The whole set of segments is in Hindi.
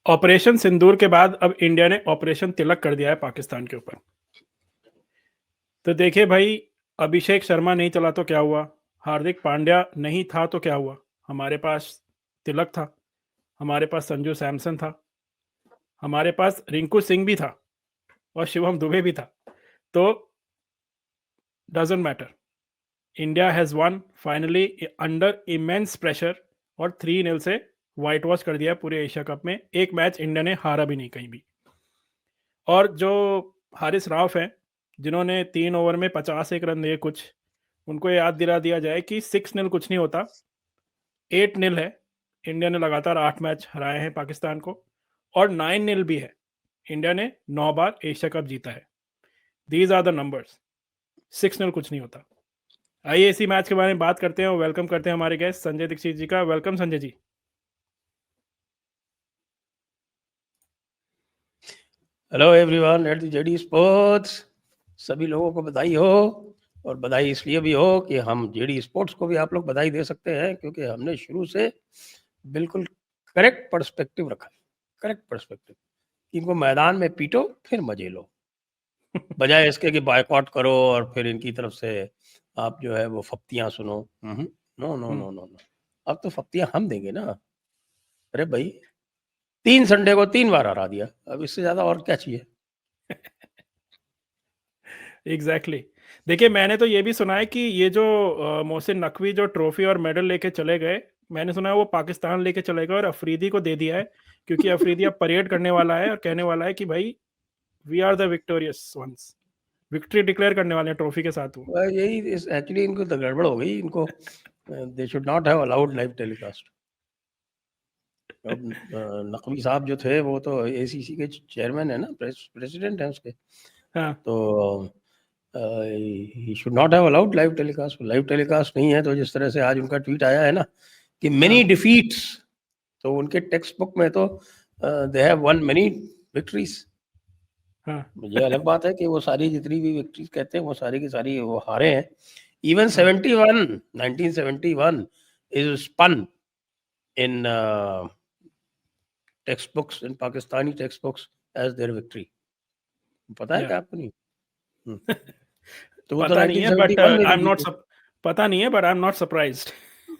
ऑपरेशन सिंदूर के बाद अब इंडिया ने ऑपरेशन तिलक कर दिया है पाकिस्तान के ऊपर। तो देखिए भाई, अभिषेक शर्मा नहीं चला तो क्या हुआ? हार्दिक पांड्या नहीं था तो क्या हुआ? हमारे पास तिलक था, हमारे पास संजू सैमसन था, हमारे पास रिंकू सिंह भी था और शिवम दुबे भी था। तो doesn't matter, India has one finally under immense pressure और 3-0 से व्हाइट वॉश कर दिया पूरे एशिया कप में। एक मैच इंडिया ने हारा भी नहीं कहीं भी। और जो हारिस राव हैं, जिन्होंने 3 ओवर में 51 रन दिए कुछ, उनको याद दिला दिया जाए कि 6-0 कुछ नहीं होता, 8-0 है। इंडिया ने लगातार 8 मैच हराए हैं पाकिस्तान को और 9-0 भी है। इंडिया ने 9 बार एशिया कप जीता है। दीज आर द नंबर्स, 6-0 कुछ नहीं होता। आइए इसी मैच के बारे में बात करते हैं और वेलकम करते हैं हमारे गेस्ट संजय दीक्षित जी का। Welcome Sanjay ji. Hello everyone at the JD sports. सभी लोगों को बधाई हो, और बधाई इसलिए भी हो कि हम जेडी स्पोर्ट्स को भी आप लोग बधाई दे सकते हैं, क्योंकि हमने शुरू से बिल्कुल करेक्ट पर्सपेक्टिव रखा। करेक्ट पर्सपेक्टिव, इनको मैदान में पीटो फिर मजे लो, बजाय इसके कि बायकॉट करो और फिर इनकी तरफ से आप जो है वो फप्तियां सुनो। No no no no no, अब तो फप्तियां हम देंगे ना। अरे भाई, 3 संडे को 3 बार हरा दिया, अब इससे ज्यादा और क्या चाहिए। एग्जैक्टली देखिए, मैंने तो ये भी सुना है कि ये जो मोहसिन नकवी जो ट्रॉफी और मेडल लेके चले गए, मैंने सुना है वो पाकिस्तान लेके चले गए और अफरीदी को दे दिया है, क्योंकि अफरीदी अब परेड करने वाला है और कहने वाला है कि भाई we are the victorious ones. Victory declare करने वाले हैं ट्रॉफी के साथ वो। यही एक्चुअली इनको तो गड़बड़ हो गई। इनको they should not have allowed live telecast. अब नकवी साहब जो थे वो तो एसीसी के चेयरमैन है ना, प्रेसिडेंट है उसके। हाँ, तो he should not have allowed live telecast. Live telecast नहीं है तो जिस तरह से आज उनका ट्वीट आया है ना कि मेनी हाँ, डिफीट्स, तो उनके टेक्स्ट बुक में तो they have one many victories. हाँ, ये अलग बात है कि वो सारी जितनी भी विक्ट्रीज कहते हैं वो सारी की सारी वो हारे हैं। इवन हाँ, 1971 is spun in text books, in Pakistani text books as their victory. पता है या क्या आपको? नहीं। तो वो तो पता नहीं है, बट 1971 में आई भी एम नॉट जीते, पता नहीं है, but I am not surprised.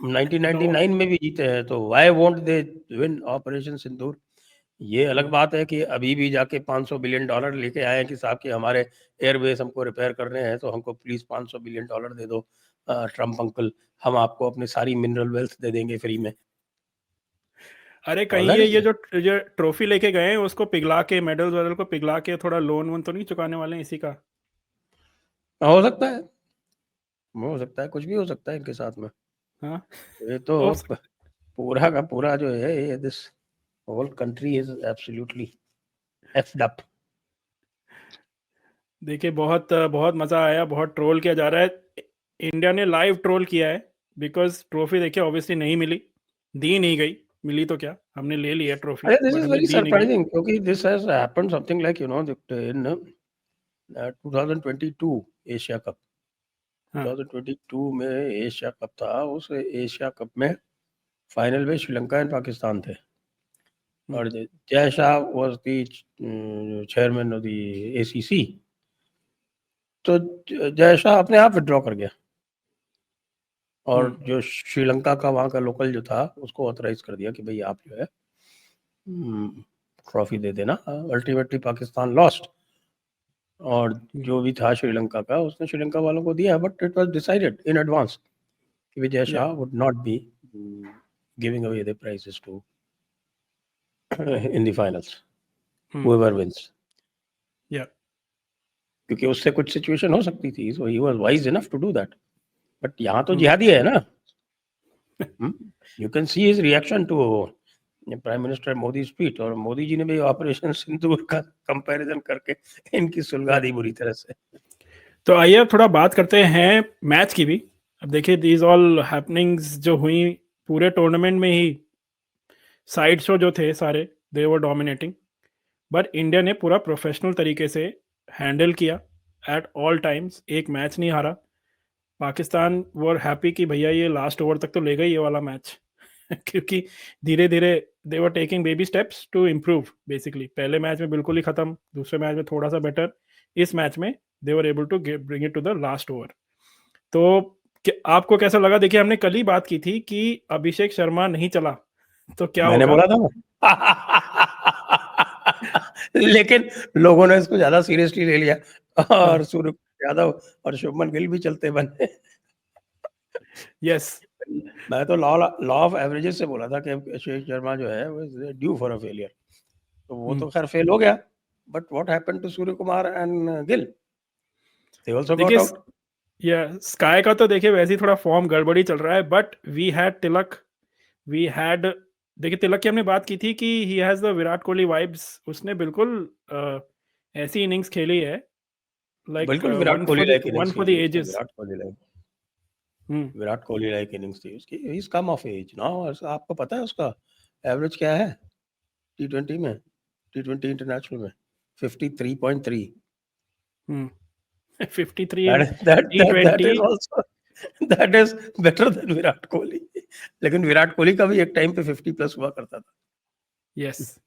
No. 1999 में भी जीते हैं, तो why won't they win operation Sindoor? ये अलग बात है कि अभी भी जाके $500 बिलियन लेके आए हैं कि साहब कि हमारे एयरबेस हमको रिपेयर करने हैं, तो हमको प्लीज $500 बिलियन दे दो ट्रम्प अंकल, हम आपको अपनी सारी मिनरल वेल्थ दे देंगे फ्री में। अरे कहीं ऑलराइट, ये जो ट्रॉफी लेके गए हैं उसको पिघला के, मेडल वेडल को पिघला के थोड़ा लोन वोन तो नहीं चुकाने वाले हैं इसी का? हो सकता है, हो सकता है, कुछ भी हो सकता है इनके साथ में। हाँ, ये तो हो सकता। पूरा का पूरा जो है, ये this whole country is absolutely effed up. देखिए, बहुत बहुत मज़ा आया, बहुत ट्रोल किया जा रहा है। इंडिया ने लाइव ट्रोल किया है, बिकॉज़ ट्रॉफी देखिए ऑब्वियसली नहीं मिली, दी नहीं गई। मिली तो क्या, हमने ले ली है ट्रॉफी, अरे दिस बट इज हमें वेरी दी नहीं गई। सरप्राइजिंग, क्योंकि this has happened something like in 2022 Asia cup. हाँ, 2022 में एशिया कप था, उस एशिया कप में फाइनल में श्रीलंका एंड पाकिस्तान थे, हुँ, और Jay Shah was the chairman of the ACC. तो जय शाह अपने आप विड्रॉ कर गया, और हुँ, जो श्रीलंका का वहाँ का लोकल जो था उसको ऑथराइज कर दिया कि भाई आप जो है ट्रॉफी दे देना। अल्टीमेटली पाकिस्तान लॉस्ट, और हुँ, जो भी था श्रीलंका का उसने श्रीलंका वालों को दिया, but it was decided in advance कि विजय या Shah would not be giving away the prizes to in the finals, hmm, whoever wins, या क्योंकि उससे कुछ सिचुएशन हो सकती थी, so he was wise enough to do that. But यहाँ तो हुँ, जिहादी है ना। You can see his reaction to prime minister Modi speech, और मोदी जी ने भी ऑपरेशन सिंदूर का कंपैरिजन करके इनकी सुलगा या दी बुरी तरह से। तो आइए अब थोड़ा बात करते हैं मैच की भी। अब देखिए, दीज़ ऑल हैपनिंग्स जो हुई पूरे टूर्नामेंट में ही, साइड शो जो थे सारे, दे वर डोमिनेटिंग। बट इंडिया ने पूरा प्रोफेशनल तरीके से हैंडल किया एट ऑल टाइम्स, एक मैच नहीं हारा। पाकिस्तान वर हैप्पी कि भैया ये लास्ट ओवर तक तो ले गई ये वाला मैच। क्योंकि धीरे धीरे they were taking baby steps to improve basically. पहले मैच में बिल्कुल ही खत्म, दूसरे मैच में थोड़ा सा बेटर, इस मैच में they were able to bring it to the last over. तो आपको कैसा लगा? देखिए हमने कल ही बात की थी कि अभिषेक शर्मा नहीं चला तो क्या मैंने होगा। बोला था लेकिन लोगों ने इसको ज्यादा सीरियसली ले लिया और सूर्य यादव और शुभमन गिल भी चलते बने। यस, मैं तो लॉ लॉ ऑफ एवरेजेस से बोला था कि अभिषेक शर्मा जो है वो ड्यू फॉर अ फेलियर, तो वो तो खैर फेल हो गया। But what happened to Surya Kumar and Gill? They also got देखिए आउट। या स्काई का तो देखिए वैसे ही थोड़ा फॉर्म गड़बड़ी चल रहा है, but we had Tilak, we had, देखिए तिलक की हमने बात की थी कि he has the Virat Kohli vibes. उसने बिल्कुल ऐसी इनिंग्स खेली है, लाइक बिल्कुल Virat Kohli like one innings for the थी उसकी। Ages. Virat Kohli like innings थी उसकी। He is come of age now. आपको पता है उसका एवरेज क्या है टी20 में, टी20 इंटरनेशनल में? 53.3। 53 in that T20। is also that is better than Virat Kohli. लेकिन विराट कोहली का भी एक टाइम पे 50 प्लस हुआ करता था। यस,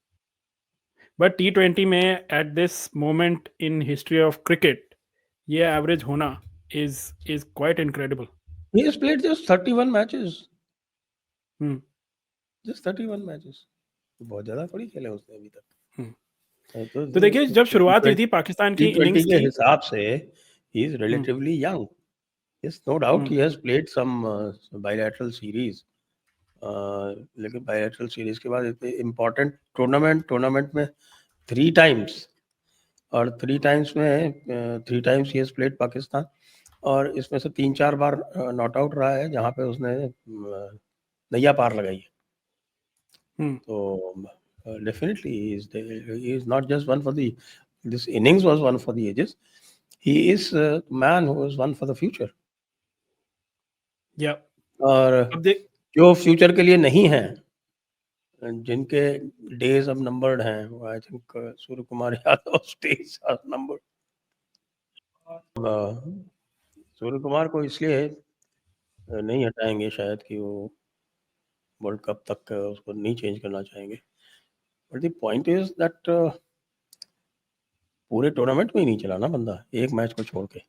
बट T20 में at this moment in history of cricket ये एवरेज होना is quite incredible. He has played just 31 matches. Hmm Just 31 matches. बहुत ज्यादा थोड़ी खेले उसने अभी तक। तो देखिए जब शुरुआत हुई थी पाकिस्तान की T20 इनिंग्स के की, हिसाब से he is relatively young. Yes, no doubt he has played some bilateral series. लेकिन bilateral series के बाद इतने important tournament में 3 times, और 3 times में 3 times he has played Pakistan, और इसमें से 3-4 बार नॉट आउट रहा है जहाँ पे उसने नैया पार लगाई है। तो definitely he is not just one for the, this innings was one for the ages. He is a man who is one for the future. या और अब देख, जो फ्यूचर के लिए नहीं है, जिनके डेज अब नंबर्ड हैं, I think Surya Kumar Yadav days are numbered. Surya Kumar को इसलिए नहीं हटाएंगे शायद कि वो वर्ल्ड कप तक उसको नहीं चेंज करना चाहेंगे, but the point is that पूरे टूर्नामेंट में ही नहीं चला ना बंदा, एक मैच को छोड़ के।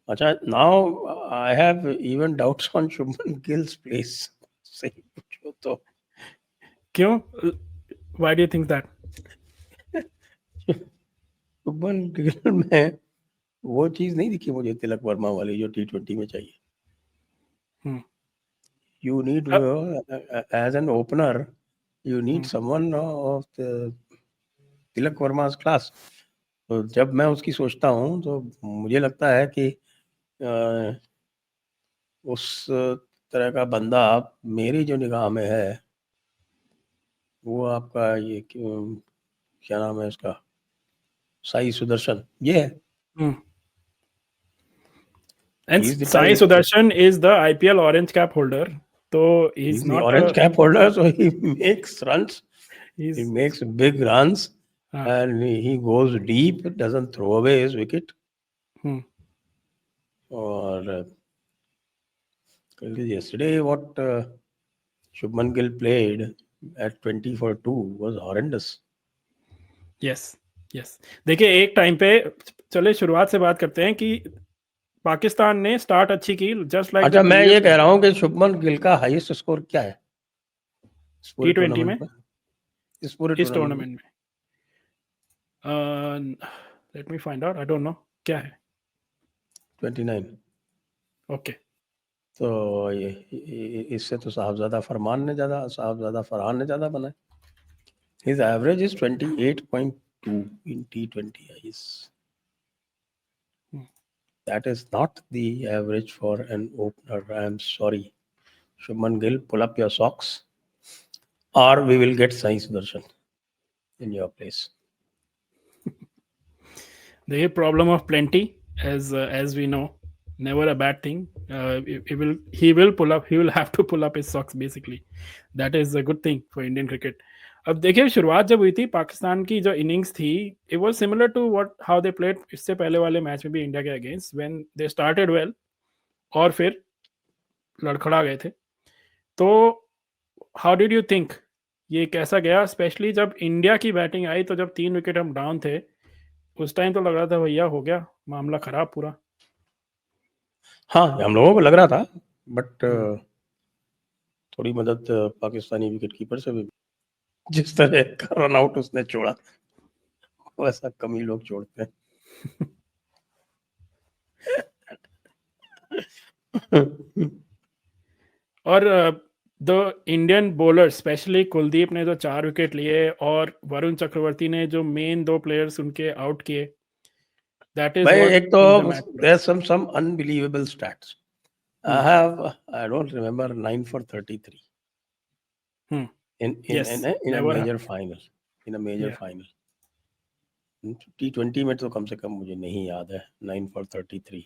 अच्छा, now I have even doubts on Shubman gills place. सही पूछो तो क्यों? Why do you think that? Shubman Gill में वो चीज नहीं दिखी मुझे तिलक वर्मा वाली जो T20 में चाहिए। You need as an opener, you need someone of Tilak Verma's class. तो जब मैं उसकी सोचता हूँ तो मुझे लगता है कि उस तरह का बंदा मेरी जो निगाह में है वो आपका ये क्या नाम है इसका, साई सुदर्शन, ये है। And Sai Sudarshan is the IPL orange cap holder. So he's not the orange cap holder, so he makes runs. He makes big runs, and he goes deep, doesn't throw away his wicket. Or yesterday, what Shubman Gill played at 20 for 2 was horrendous. Yes, yes. देखिए एक टाइम पे, चले शुरुआत से बात करते हैं कि पाकिस्तान ने स्टार्ट अच्छी की, जस्ट लाइक। अच्छा, मैं ये कह रहा हूँ कि शुभमन गिल का हाईएस्ट स्कोर क्या है T20 में, इस पूरे टूर्नामेंट में? Let me find out, I don't know क्या है। 29। ओके, तो ये इससे तो साहबजादा फरहान ने ज्यादा बनाए। His average is 28.2 in T20 is. That is not the average for an opener. I am sorry. Shubman Gill, pull up your socks, or we will get Sai Sudarshan in your place. The problem of plenty, as we know, never a bad thing. He will pull up. He will have to pull up his socks. Basically, that is a good thing for Indian cricket. अब देखिए शुरुआत जब हुई थी पाकिस्तान की जो इनिंग्स थी, it was similar to what how they played इससे पहले वाले मैच में भी इंडिया के against, when they started well और फिर लड़खड़ा गए थे। तो हाउ डिड यू थिंक ये कैसा गया, स्पेशली जब इंडिया की बैटिंग आई, तो जब 3 विकेट हम डाउन थे उस टाइम तो लग रहा था भैया हो गया मामला खराब पूरा। हाँ, हम लोगों को लग रहा था, बट थोड़ी मदद पाकिस्तानी विकेट कीपर से भी, जिस तरह का रन आउट उसने छोड़ा वैसा कम ही लोग छोड़ते हैं। और the Indian bowler specially Kuldeep ने जो 4 विकेट लिए और वरुण चक्रवर्ती ने जो मेन 2 प्लेयर्स उनके आउट किए, दैट इज भाई व्हाट एक तो changed the match for their us. some unbelievable stats. I don't remember 9 for 33 in a never major happened. final. In a major या final. T20 में तो कम से कम मुझे नहीं याद है 9 for 33.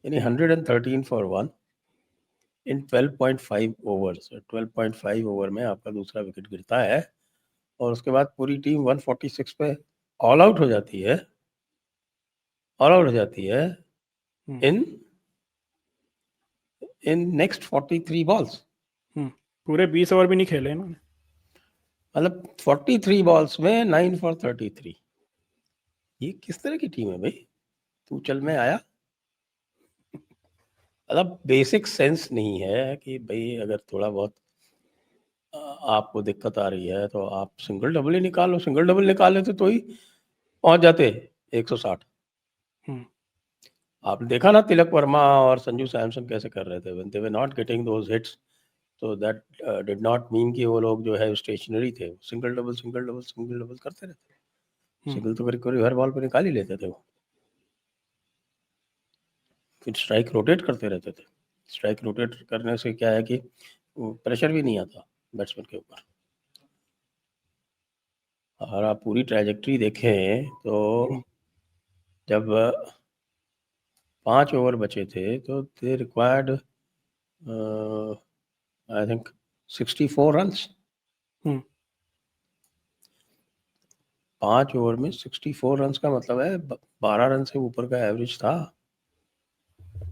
यानी 113 for 1 in 12.5 overs. 12.5 ओवर में आपका दूसरा विकेट गिरता है और उसके बाद पूरी टीम 146 पे ऑल आउट हो जाती है, इन नेक्स्ट 43 बॉल्स। पूरे 20 ओवर भी नहीं खेले इन्होंने। मतलब 43 बॉल्स में 9 for 33। ये किस तरह की टीम है भाई? तू चल में आया। मतलब बेसिक सेंस नहीं है कि भाई अगर थोड़ा बहुत आपको दिक्कत आ रही है तो आप सिंगल डबल ही निकालो। सिंगल डबल निकाल लेते तो ही पहुंच जाते 160। आपने देखा ना तिलक वर्मा और संजू सैमसन कैसे कर रहे थे when they were not getting those hits, so that did not mean कि वो लोग जो है स्टेशनरी थे। सिंगल डबल करते रहते। सिंगल तो करीब करीब हर बॉल पे निकाल ही लेते थे वो। फिर स्ट्राइक रोटेट करते रहते थे। स्ट्राइक रोटेट करने से क्या है कि प्रेशर भी नहीं आता बैट्समैन के ऊपर। और आप पूरी ट्रैजेक्टरी देखें तो जब 5 ओवर बचे थे तो they required I think 64 runs. 5 over में 64 रन्स का मतलब है 12 रन से ऊपर का एवरेज था।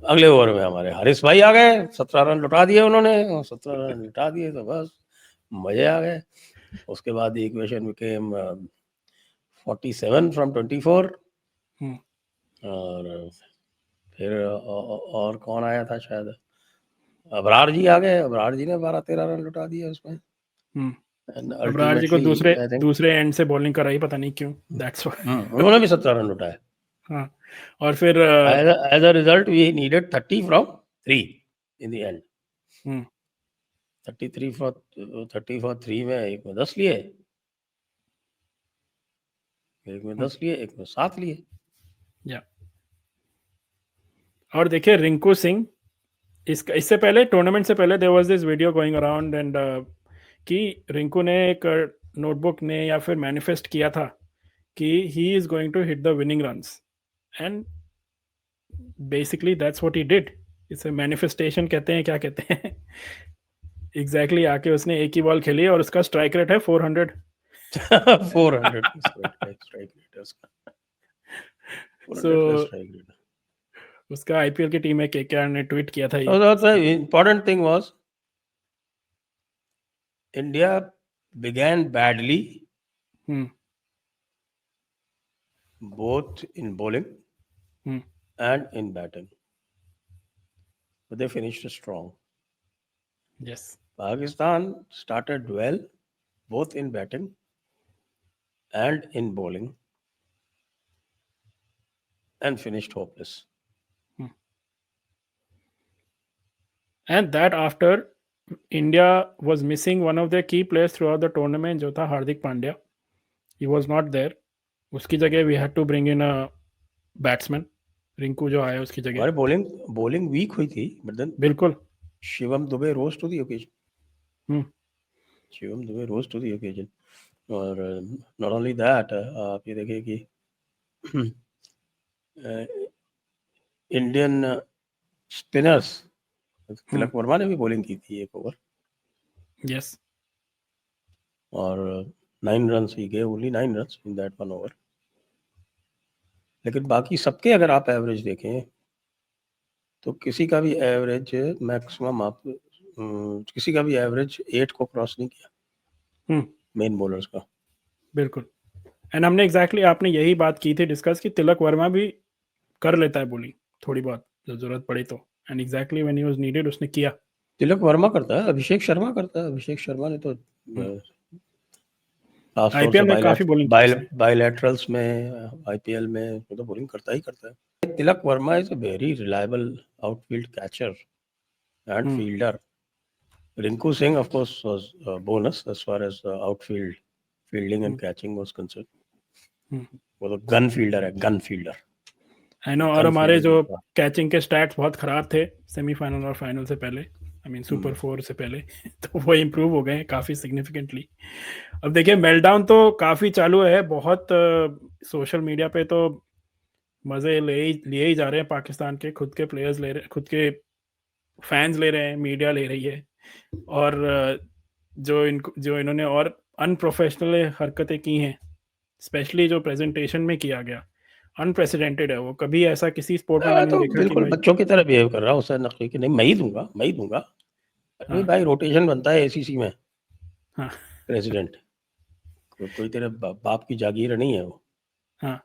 अगले ओवर में हमारे हारिस भाई आ गए, 17 रन लुटा दिए उन्होंने, 17 रन लुटा दिए तो बस मजे आ गए। उसके बाद इक्वेशन बिकेम 47 फ्रॉम 24। और फिर और कौन आया था, शायद अबरार जी आ गए। अबरार जी ने 12-13 रन लुटा दिए उसमें। अबरार जी को अल्टीमेटली आई थिंक दूसरे एंड से बॉलिंग कराई, पता नहीं क्यों, दैट्स उन्होंने भी 17 रन लुटाए। हाँ, और फिर as a result we needed 30 from 3 in the end. 30 for 3 में एक में 10 लिए, एक में 10 लिए, एक में 7 लिए। या और देखिए रिंकू सिंह, इससे पहले टूर्नामेंट से पहले there was this video going around and कि रिंकू ने एक नोटबुक ने या फिर मैनिफेस्ट किया था कि he is going to hit the winning runs, and basically that's what he did. इसे मैनिफेस्टेशन कहते हैं, क्या कहते हैं एग्जैक्टली आके उसने एक ही बॉल खेली और उसका स्ट्राइक रेट है 400। 400 स्ट्राइक रेट है उसका। 400 प्लस सो स्ट्राइक रेट। उसका आईपीएल की टीम है केकेआर ने ट्वीट किया था ये। So the important thing was India began badly both in bowling and in batting, but they finished strong. Yes. Pakistan started well both in batting and in bowling and finished hopeless. And that after India was missing one of their key players throughout the tournament, जो था Hardik Pandya. He was not there. उसकी जगह we had to bring in a batsman. Rinku जो आया उसकी जगह. हमारे bowling weak हुई थी, but then बिल्कुल. Shivam Dube rose to the occasion. Shivam Dubey rose to the occasion. और not only that, आप ये देखिए कि इंडियन स्पिनर्स, तिलक वर्मा ने भी बॉलिंग की थी एक ओवर। यस। और 9 रन्स ही गए, only 9 runs in that one over. लेकिन बाकी सबके अगर आप एवरेज देखें तो किसी का भी एवरेज मैक्सिमम आप किसी का भी एवरेज 8 को क्रॉस नहीं किया मेन बॉलर्स का। बिल्कुल। एंड हमने एग्जैक्टली आपने यही बात की थी डिस्कस कि तिलक वर्मा भी कर लेता है बॉलिंग थोड़ी बहुत जब जरूरत पड़े तो, and exactly when he was needed उसने किया। तिलक वर्मा करता है, अभिषेक शर्मा करता है। अभिषेक शर्मा ने तो आईपीएल में काफी बॉलिंग की उसने। बायलैटरल्स में आईपीएल में तो बॉलिंग करता ही करता है। Tilak Verma is a very reliable outfield catcher and fielder. Rinku Singh of course was bonus as far as outfield fielding and catching was concern. वो तो गन फील्डर है, गन फील्डर। I know. और हमारे जो कैचिंग के स्टैट्स बहुत खराब थे सेमीफाइनल और फाइनल से पहले, आई मीन सुपर 4 से पहले, तो वो इम्प्रूव हो गए काफ़ी सिग्निफिकेंटली। अब देखिए मेल्टडाउन तो काफ़ी चालू है, बहुत सोशल मीडिया पे तो मज़े लिए ही जा रहे हैं पाकिस्तान के, खुद के प्लेयर्स ले रहे, खुद के फैंस ले रहे हैं, मीडिया ले रही है। और जो इन्होंने और अनप्रोफेशनल हरकतें की हैं, स्पेशली जो प्रेजेंटेशन में किया गया, अनप्रेसिडेंटेड है वो। कभी ऐसा किसी स्पोर्ट में मैंने तो देखा कि बिल्कुल भाई बच्चों की तरह बिहेव कर रहा है उससे नकली कि नहीं मैं ही दूंगा। अरे भाई रोटेशन बनता है एसीसी में। हाँ प्रेसिडेंट कोई तेरे बाप की जागीर नहीं है वो। हाँ।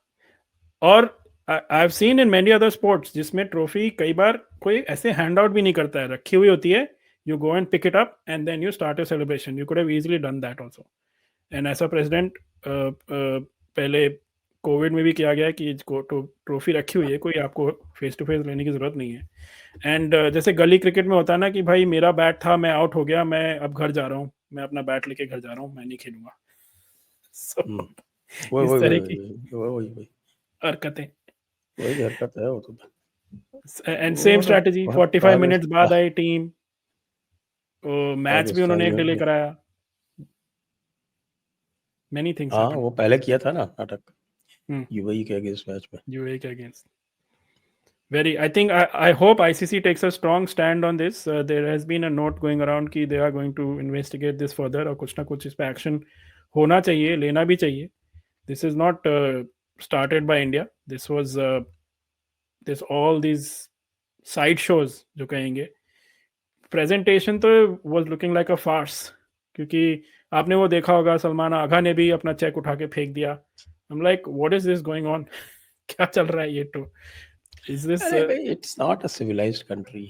और I have seen in many other sports जिसमें ट्रॉफी कई बार कोई ऐसे हैंड आउट भी नहीं करता है, रखी हुई होती है, you go and pick it up and then you start a celebration. You could have easily done that also. And ऐसा प्रेसिडेंट पहले कोविड में भी किया गया है कि ट्रॉफी रखी हुई है, कोई आपको फेस टू फेस लेने की जरूरत नहीं है। एंड जैसे गली क्रिकेट में होता है ना कि भाई मेरा बैट था, मैं आउट हो गया, मैं अब घर जा रहा हूँ, मैं अपना बैट लेके घर जा रहा हूँ, मैं नहीं खेलूंगा। So, इस तरह की हरकतें, वही हरकत है वो तो। एंड सेम स्ट्रैटेजी 45 मिनट्स बाद आई टीम, मैच भी उन्होंने एक डिले कराया, मेनी थिंग्स। हाँ वो पहले किया था ना नाटक यूएई के अगेंस्ट मैच में। यूएई के against I hope ICC takes a strong stand on this. There has been a note going around कि they are going to investigate this further, और कुछ ना कुछ इस पे एक्शन होना चाहिए, लेना भी चाहिए। This is not started by India. This was this all these side shows जो कहेंगे। प्रेजेंटेशन तो was looking like a farce, क्योंकि आपने वो देखा होगा सलमान आगा ने भी अपना चेक उठा के फेंक दिया। I'm like, what is this going on? क्या चल रहा है ये तो? Is this it's not a civilized country.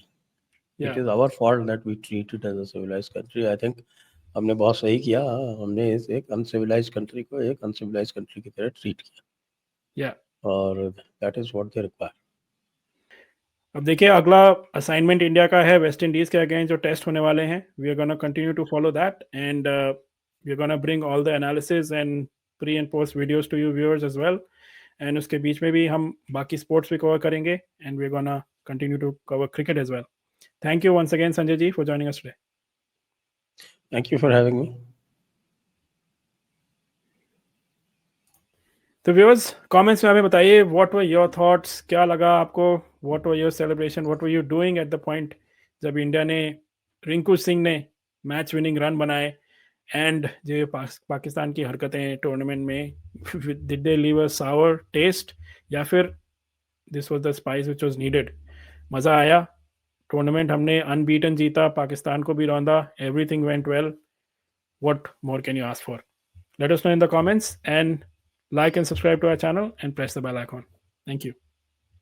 It is our fault that we treat it as a civilized country. I think हमने बहुत सही किया, हमने एक अनसिविलाइज्ड कंट्री को एक अनसिविलाइज्ड कंट्री की तरह ट्रीट किया। और that is what they require. अब देखिए अगला असाइनमेंट इंडिया का है वेस्ट इंडीज के अगेंस्ट जो टेस्ट होने वाले हैं। We are gonna continue to follow that and we are gonna bring all the analysis and pre and post videos to you viewers as well. And उसके बीच में भी हम बाकी स्पोर्ट्स भी कवर करेंगे and we are gonna continue to cover cricket as well. Thank you once again Sanjay ji for joining us today. Thank you for having me. तो व्यूअर्स कमेंट्स में हमें बताइए व्हाट वर योर थॉट्स, क्या लगा आपको, what were your celebration, what were you doing at the point जब इंडिया ने, रिंकू सिंह ने मैच विनिंग रन बनाए, एंड जो पाकिस्तान की हरकतें टूर्नामेंट में, did they leave a sour taste या फिर this was the spice which was needed. मज़ा आया, टूर्नामेंट हमने अनबीटन जीता, पाकिस्तान को भी रौंदा, everything went well. What more can you ask for? Let us know in the comments and like and subscribe to our channel and press the bell icon. Thank you.